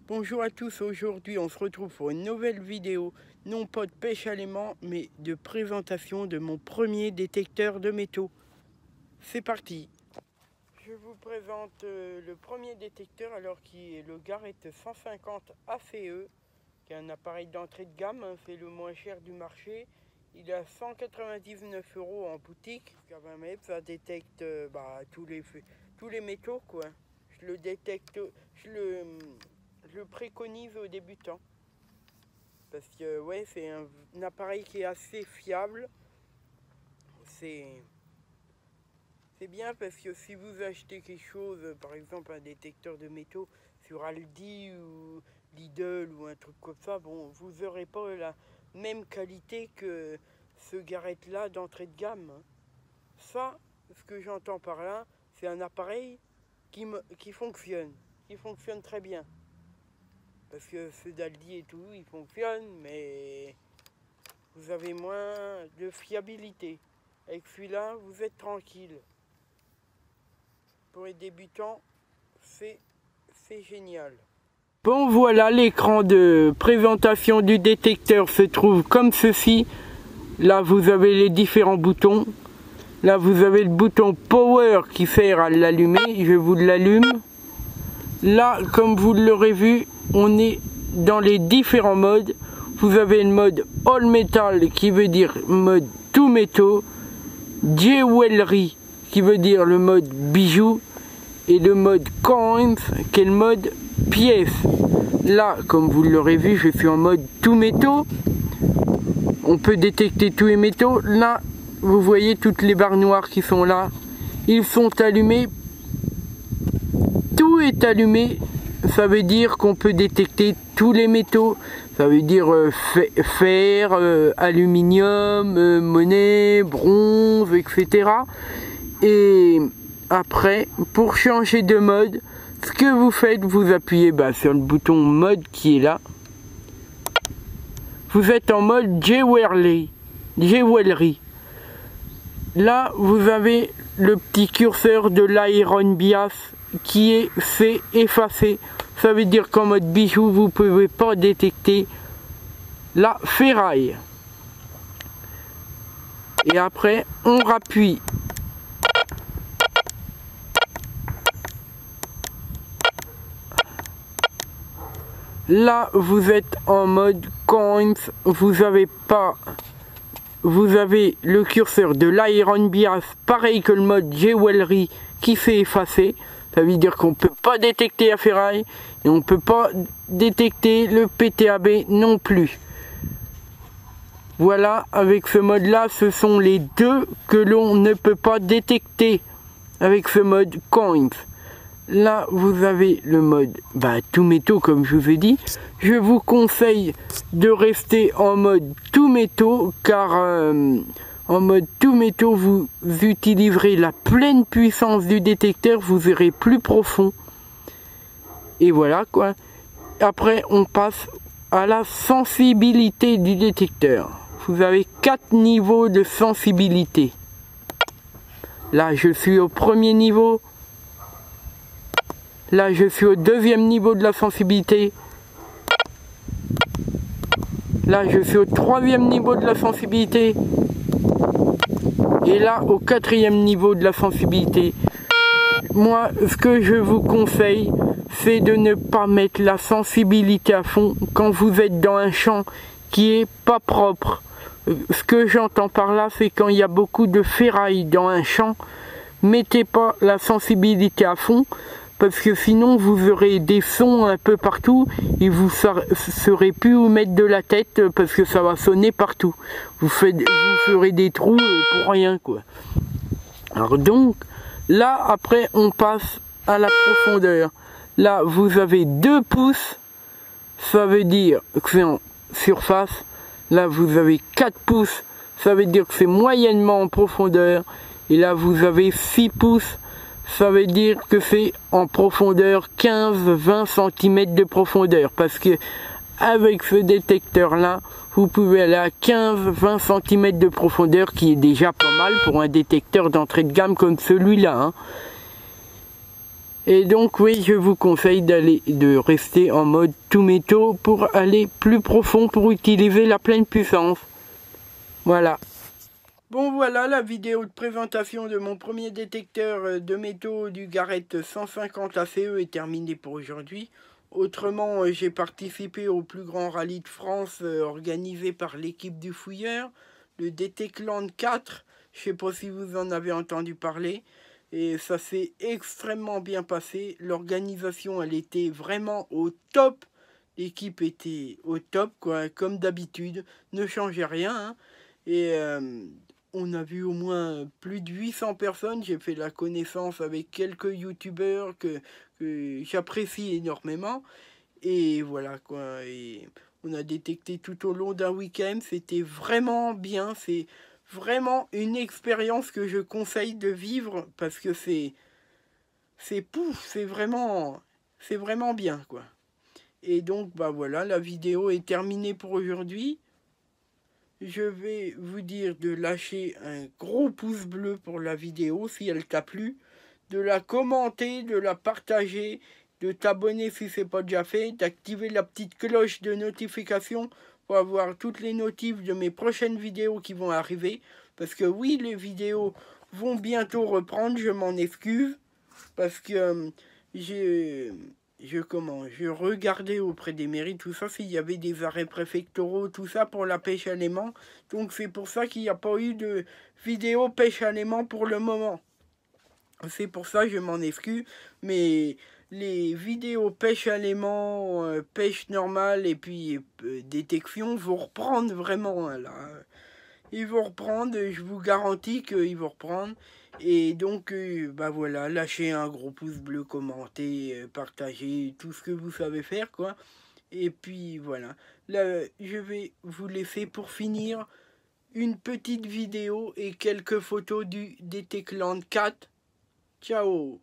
Bonjour à tous, aujourd'hui on se retrouve pour une nouvelle vidéo, non pas de pêche à l'aimant, mais de présentation de mon premier détecteur de métaux. C'est parti. Je vous présente le premier détecteur, alors qui est le Garrett 150 ACE, qui est un appareil d'entrée de gamme, hein, c'est le moins cher du marché. Il est à 199 € en boutique. 20 mètres, ça détecte tous les métaux, quoi. Je le détecte, je le préconise aux débutants. Parce que ouais, c'est un appareil qui est assez fiable. C'est bien parce que si vous achetez quelque chose, par exemple un détecteur de métaux sur Aldi ou Lidl ou un truc comme ça, bon, vous n'aurez pas la même qualité que ce Garrett là d'entrée de gamme. Ça, ce que j'entends par là, c'est un appareil qui fonctionne très bien. Parce que ceux d'Aldi et tout, ils fonctionnent, mais vous avez moins de fiabilité. Avec celui-là, vous êtes tranquille. Pour les débutants, c'est génial. Bon, voilà, l'écran de présentation du détecteur se trouve comme ceci. Là, vous avez les différents boutons. Là, vous avez le bouton Power qui sert à l'allumer. Je vous l'allume. Là, comme vous l'aurez vu, on est dans les différents modes. Vous avez le mode All Metal qui veut dire mode tout métaux, Jewelry qui veut dire le mode bijoux, et le mode Coins qui est le mode pièces. Là, comme vous l'aurez vu, je suis en mode tout métaux. On peut détecter tous les métaux. Là, vous voyez toutes les barres noires qui sont là. Ils sont allumés. Tout est allumé. Ça veut dire qu'on peut détecter tous les métaux. Ça veut dire fer, aluminium, monnaie, bronze, etc. Et après, pour changer de mode, ce que vous faites, vous appuyez sur le bouton mode qui est là. Vous êtes en mode Jewelry. Là, vous avez le petit curseur de l'Iron Bias qui s'est effacé. Ça veut dire qu'en mode bijou, vous ne pouvez pas détecter la ferraille. Et après, on rappuie. Là, vous êtes en mode Coins. Vous avez le curseur de l'Iron Bias, pareil que le mode Jewelry qui s'est effacé. Ça veut dire qu'on ne peut pas détecter la ferraille et on ne peut pas détecter le PTAB non plus. Voilà, avec ce mode là, ce sont les deux que l'on ne peut pas détecter avec ce mode Coins. Là, vous avez le mode tout métaux, comme je vous ai dit. Je vous conseille de rester en mode tout métaux, car en mode tout métaux, vous utiliserez la pleine puissance du détecteur, vous irez plus profond. Et voilà quoi. Après, on passe à la sensibilité du détecteur. Vous avez 4 niveaux de sensibilité. Là, je suis au premier niveau. Là, je suis au deuxième niveau de la sensibilité. Là, je suis au troisième niveau de la sensibilité. Et là, au quatrième niveau de la sensibilité. Moi, ce que je vous conseille, c'est de ne pas mettre la sensibilité à fond quand vous êtes dans un champ qui est pas propre. Ce que j'entends par là, c'est quand il y a beaucoup de ferraille dans un champ, mettez pas la sensibilité à fond, parce que sinon vous aurez des sons un peu partout et vous saurez plus où mettre de la tête parce que ça va sonner partout. Vous ferez des trous pour rien quoi. Alors donc là après on passe à la profondeur. Là vous avez 2 pouces, ça veut dire que c'est en surface. Là vous avez 4 pouces, ça veut dire que c'est moyennement en profondeur. Et là vous avez 6 pouces. Ça veut dire que c'est en profondeur 15-20 cm de profondeur. Parce que avec ce détecteur là, vous pouvez aller à 15-20 cm de profondeur, qui est déjà pas mal pour un détecteur d'entrée de gamme comme celui-là. Hein. Et donc oui, je vous conseille de rester en mode tout métaux pour aller plus profond, pour utiliser la pleine puissance. Voilà. Bon voilà, la vidéo de présentation de mon premier détecteur de métaux du Garrett 150 ACE est terminée pour aujourd'hui. Autrement, j'ai participé au plus grand rallye de France organisé par l'équipe du fouilleur, le Detectland 4. Je ne sais pas si vous en avez entendu parler. Et ça s'est extrêmement bien passé. L'organisation, elle était vraiment au top. L'équipe était au top, quoi, comme d'habitude. Ne changeait rien. Hein. Et on a vu au moins plus de 800 personnes. J'ai fait la connaissance avec quelques youtubeurs que j'apprécie énormément. Et voilà, quoi. Et on a détecté tout au long d'un week-end. C'était vraiment bien. C'est vraiment une expérience que je conseille de vivre parce que c'est pouf, c'est vraiment bien, quoi. Et donc bah voilà, la vidéo est terminée pour aujourd'hui. Je vais vous dire de lâcher un gros pouce bleu pour la vidéo si elle t'a plu, de la commenter, de la partager, de t'abonner si ce n'est pas déjà fait, d'activer la petite cloche de notification pour avoir toutes les notifs de mes prochaines vidéos qui vont arriver. Parce que oui, les vidéos vont bientôt reprendre, je m'en excuse. Parce que je regardais auprès des mairies, tout ça, s'il y avait des arrêts préfectoraux, tout ça pour la pêche à l'aimant. Donc c'est pour ça qu'il n'y a pas eu de vidéo pêche à l'aimant pour le moment. C'est pour ça, je m'en excuse, mais les vidéos pêche à l'aimant, pêche normale et puis détection vont reprendre vraiment, là. Ils vont reprendre, je vous garantis qu'ils vont reprendre. Et donc, bah voilà, lâchez un gros pouce bleu, commentez, partagez, tout ce que vous savez faire, quoi. Et puis voilà, là, je vais vous laisser pour finir une petite vidéo et quelques photos du Detectland 4. Ciao!